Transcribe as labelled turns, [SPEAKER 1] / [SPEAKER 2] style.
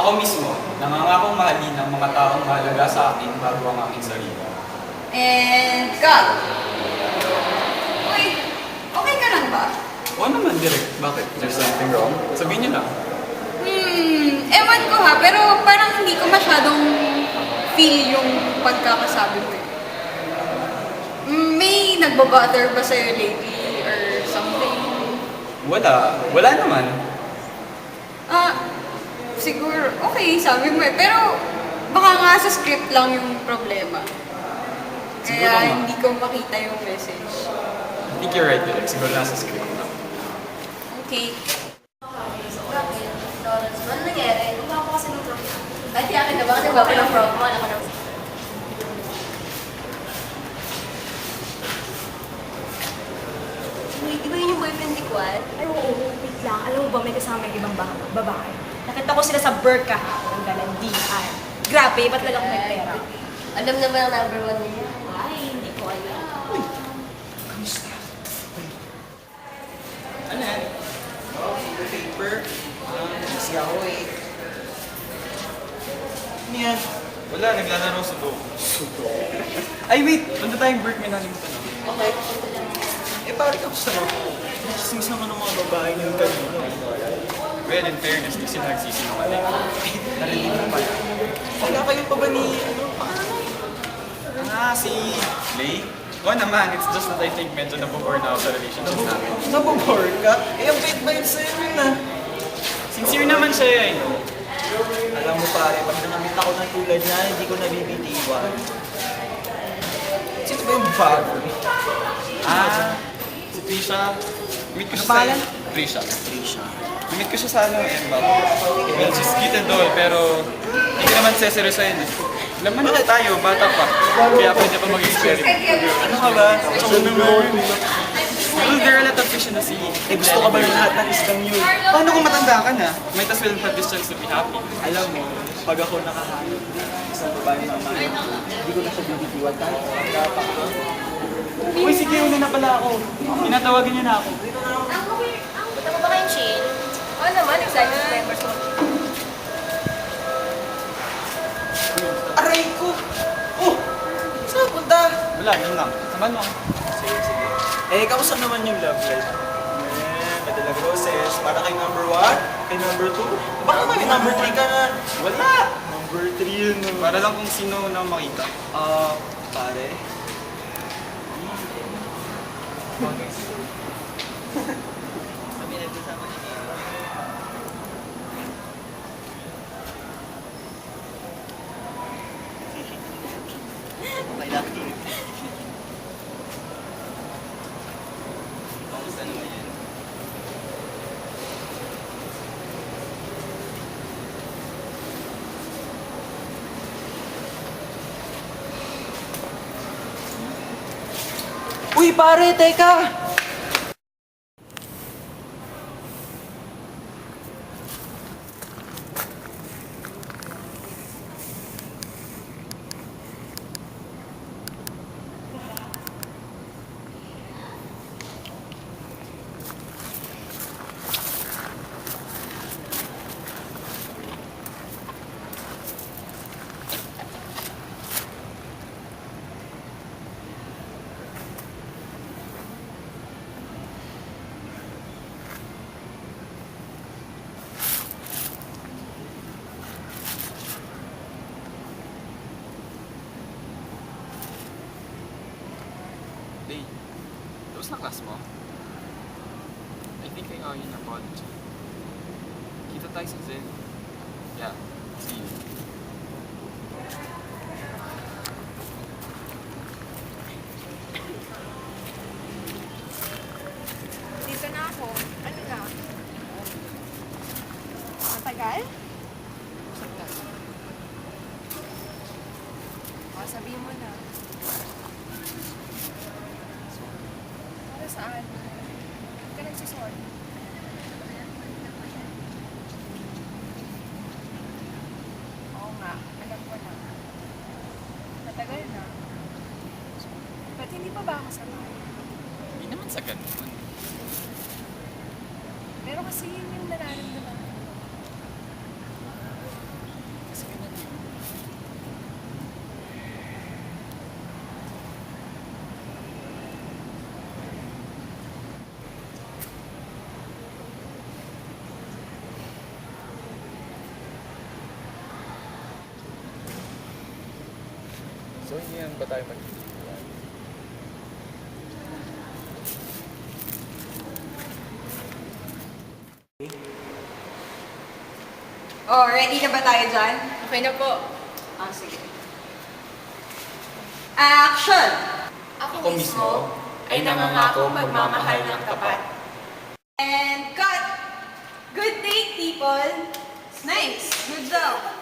[SPEAKER 1] Ako mismo, nangangakong mahalin ang mga taong mahalaga sa akin bago ang aking sarili.
[SPEAKER 2] And cut! Uy, okay ka lang ba?
[SPEAKER 1] Oo naman, direct. Bakit? There's something wrong? Sabihin niyo lang.
[SPEAKER 2] Ewan ko ha, pero parang hindi ko masyadong feel yung pagkakasabi mo eh. May nagbabutter ba sa'yo lately or something?
[SPEAKER 1] Wala. Wala naman.
[SPEAKER 2] Siguro, okay, sabi mo eh. Pero baka nga sa script lang yung problema.
[SPEAKER 1] Siguro
[SPEAKER 2] Kaya
[SPEAKER 1] nga.
[SPEAKER 2] hindi ko makita yung message.
[SPEAKER 1] I think you're right, direct. Siguro nasa script lang.
[SPEAKER 2] Okay.
[SPEAKER 3] Bakit? Lawrence, ano nangyari? Kumapa kasi ng prom. Ay, di akin na ba? Kasi baba ng prom mo. Ano ka na? Wait, di ba yun yung boyfriend ni Kwad?
[SPEAKER 4] Ay, oo, wait lang. Alam mo ba, may kasama yung ibang babae. Nakita ko sila sa Burka ng galandian. Grabe, ba't talaga akong may pera?
[SPEAKER 3] Alam na ba ang number one niya? Ay, hindi ko alam.
[SPEAKER 1] Ano yan? Paper? Kasi ako eh. Ano yan? Wala, naglalaro sudo. Sudo? Ay, wait! Punta tayong break, may nalimutan ako.
[SPEAKER 3] Okay.
[SPEAKER 1] Eh, pare ka sa ako. Nagsising naman ng mga babae ng kanino. Well, in fairness, di sila nagsisinungaling. Narinig mo pala. Wala kayo pa ba ni, si Lay? Oo naman, it's just that I think medyo nabobore na ako sa relationship namin.
[SPEAKER 5] Nabobore ka? Eh, ang bait-bait sa'yo yun ah.
[SPEAKER 1] Sincere naman siya, eh.
[SPEAKER 5] Alam mo pare, pag nangamit ako ng tulad niya, hindi ko nabibitiwan. Sino ba yung bago?
[SPEAKER 1] Si Trisha. Meet ko siya
[SPEAKER 5] Ano pangalan?
[SPEAKER 1] Trisha.
[SPEAKER 5] Trisha.
[SPEAKER 1] Meet ko siya sa Embab. Well, she's cute and all, pero hindi ko naman seseryosohin eh. Laman na tayo, bata pa. Kaya pwede pa mag-experiment.
[SPEAKER 5] Ano ka ba? Ako naman.
[SPEAKER 1] Well, there are a lot of fish in the sea.
[SPEAKER 5] Eh, gusto ka ba ng lahat ng islang yun?
[SPEAKER 1] Paano kung matanda ka na? Might as well have this chance to be happy.
[SPEAKER 5] Alam mo, pag ako nakahanap ng isang babae na mahal, hindi ko na siya bibitiwan kahit kapag ka.
[SPEAKER 1] Uy, sige, una na pala ako. Tinatawagan niyo na ako.
[SPEAKER 3] Punta mo ba kayong chill? Oo naman, excited sa members mo.
[SPEAKER 5] Aray ko! Oh! Saan punta?
[SPEAKER 1] Wala, yun lang. Samahan mo ako.
[SPEAKER 5] Sige, sige. Eh, kamusta naman yung love life? Madalag roses. Para kay number 1, kay number 2. Baka may number 3 ka na.
[SPEAKER 1] Wala!
[SPEAKER 5] Number 3 yun.
[SPEAKER 1] Para lang kung sino na makita.
[SPEAKER 5] Pare. Kami nagsasama niya. Okay lang.
[SPEAKER 1] Kamusta naman yan?
[SPEAKER 5] Uy, pare, teka!
[SPEAKER 1] Day, tapos na class mo? I think I owe you an apology. Kita tayo sa Zen. Yeah, see you.
[SPEAKER 4] Dito na ako. Ano na? Matagal? Sabihin mo na. Para saan? Hindi ka nagsisorry. Oo nga, alam ko na. Matagal na. Ba't hindi pa ba ako sanay?
[SPEAKER 1] Hindi naman sa ganun.
[SPEAKER 4] Pero kasi yun yung nararamdaman ko.
[SPEAKER 1] Kailan ba tayo magkikita?
[SPEAKER 2] Oh, ready na ba tayo dyan?
[SPEAKER 4] Okay na po.
[SPEAKER 2] Ah, sige. Action!
[SPEAKER 1] Ako mismo ay nangangako magmamahal ng tapat.
[SPEAKER 2] And cut! Good take, people! Nice! Good job!